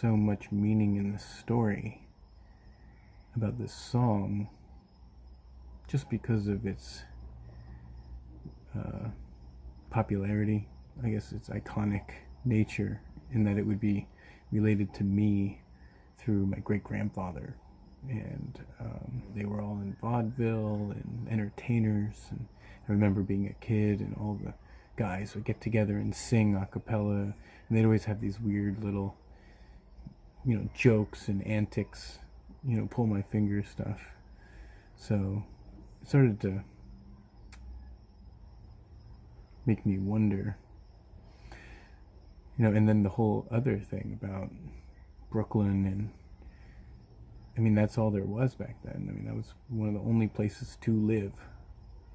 so much meaning in the story about this song just because of its popularity. I guess its iconic nature, in that it would be related to me through my great-grandfather. And they were all in vaudeville and entertainers, and I remember being a kid and all the guys would get together and sing a cappella, and they'd always have these weird little, jokes and antics, pull my finger stuff. So it started to make me wonder, and then the whole other thing about Brooklyn, and that's all there was back then. That was one of the only places to live,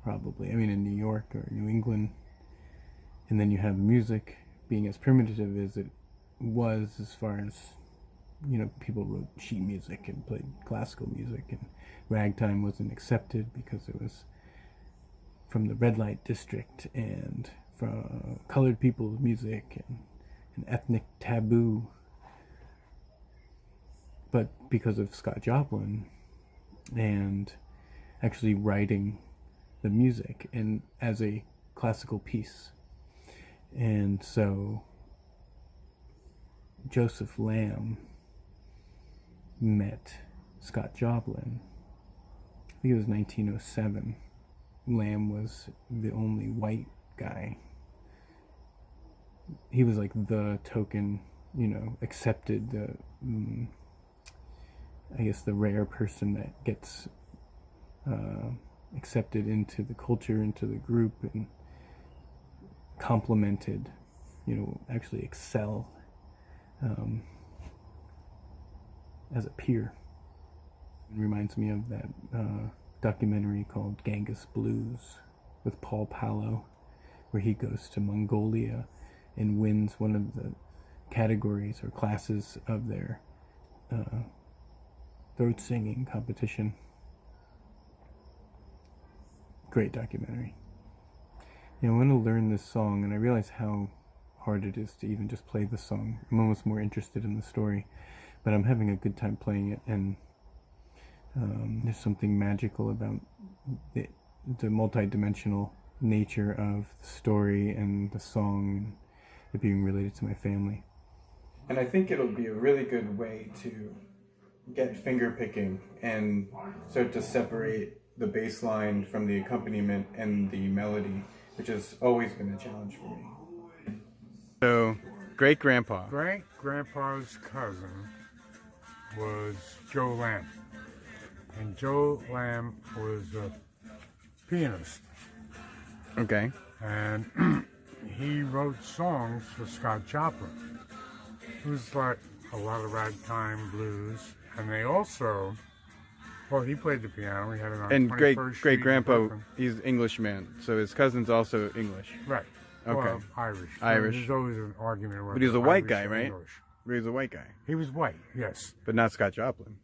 probably. In New York or New England. And then you have music being as primitive as it was, as far as, people wrote sheet music and played classical music, and ragtime wasn't accepted because it was from the red light district and from colored people's music and an ethnic taboo. But because of Scott Joplin and actually writing the music and as a classical piece. And so Joseph Lamb met Scott Joplin. I think it was 1907. Lamb was the only white guy. He was like the token, accepted, the the rare person that gets accepted into the culture, into the group, and complimented, actually excel as a peer. It reminds me of that documentary called Genghis Blues with Paul Palo, where he goes to Mongolia and wins one of the categories or classes of their throat singing competition. Great documentary. I want to learn this song, and I realize how hard it is to even just play the song. I'm almost more interested in the story, but I'm having a good time playing it, and there's something magical about the multi-dimensional nature of the story and the song, and it being related to my family. And I think it'll be a really good way to get finger picking and start to separate the bass line from the accompaniment and the melody, which has always been a challenge for me. So, Great-grandpa's cousin was Joe Lamb. And Joe Lamb was a pianist. Okay. And he wrote songs for Scott Joplin. It was like a lot of ragtime blues. And they also, he played the piano. We had it on and 21st great grandpa, he's Englishman, so his cousin's also English. Right. Okay. Well, Irish. Irish. There's always an argument. But he was a white guy, right? He was a white guy. He was white, yes. But not Scott Joplin.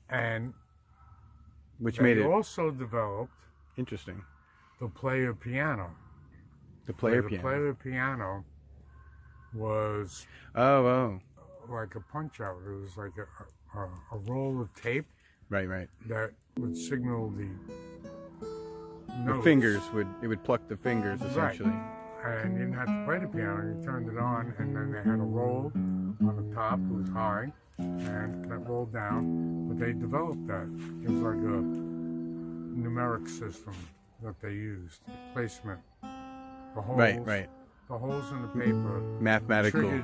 And which made it also developed interesting. The player piano. The player piano was like a punch out. It was like a roll of tape. Right. That would signal the notes. The fingers would pluck the fingers, essentially. Right. And you didn't have to play the piano. You turned it on, and then they had a roll on the top. It was high, and that rolled down. But they developed that. It was like a numeric system that they used. Placement. The holes, right. The holes in the paper. Mathematical.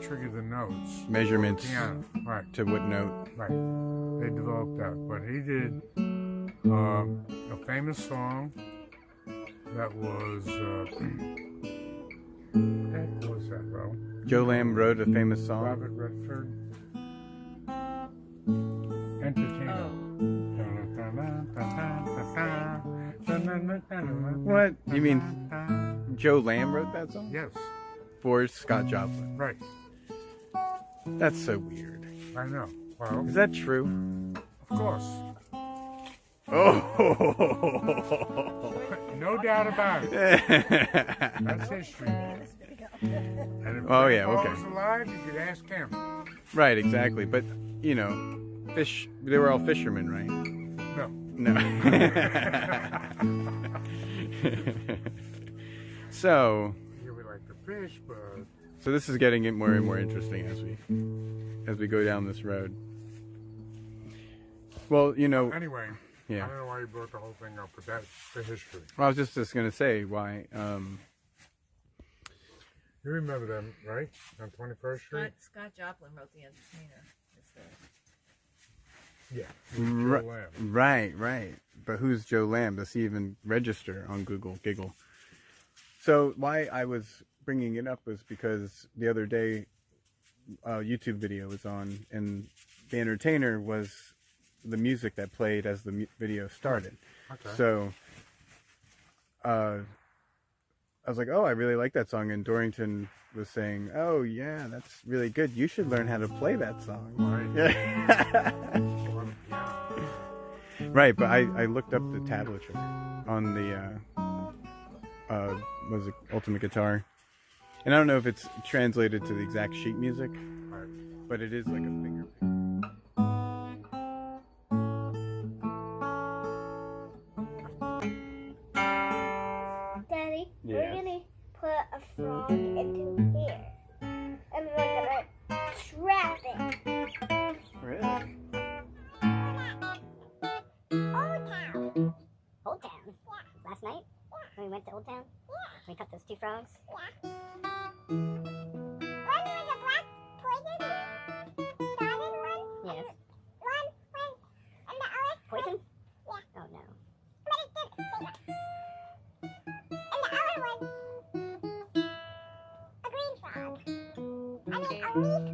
Triggered the notes. Measurements. Piano. Right. To what note. Right. They developed that. But he did a famous song that was... what was that, bro? Joe Lamb wrote a famous song. Robert Redford. Entertainer. What? You mean Joe Lamb wrote that song? Yes. For Scott Joplin. Right. That's so weird. I know. Well, is that true? Of course. Oh. No doubt about it. That's history. And if Oh, yeah, Grandpa okay. was alive, you could ask him. Right, exactly. But, you know, fish, they were all fishermen, right? No. No. So, Yeah, we like to fish, but so this is getting it more and more interesting as we go down this road. Well, you know, anyway, yeah. I don't know why you brought the whole thing up, but that's the history. I was just going to say why. You remember them, right? On 21st Street? Scott Joplin wrote The Entertainer. Yeah. Joe Lamb. Right. But who's Joe Lamb? Does he even register on Google Giggle? So why I was bringing it up was because the other day a YouTube video was on, and The Entertainer was the music that played as the video started. Okay. So I was like, oh, I really like that song. And Dorrington was saying, oh, yeah, that's really good. You should learn how to play that song. Right. Right, but I looked up the tablature on the was it Ultimate Guitar, and I don't know if it's translated to the exact sheet music, Right. but it is like a finger pick. Daddy, Yeah. we're gonna put a frog into here, and we're gonna trap it. Really? Old Town? Last night? When we went to Old Town? We caught those 2 frogs? One was a black poison dotted one. Yes. One was, and the other Poison? Yeah. Oh no. But it did. And the other one, a green frog. I mean, a leaf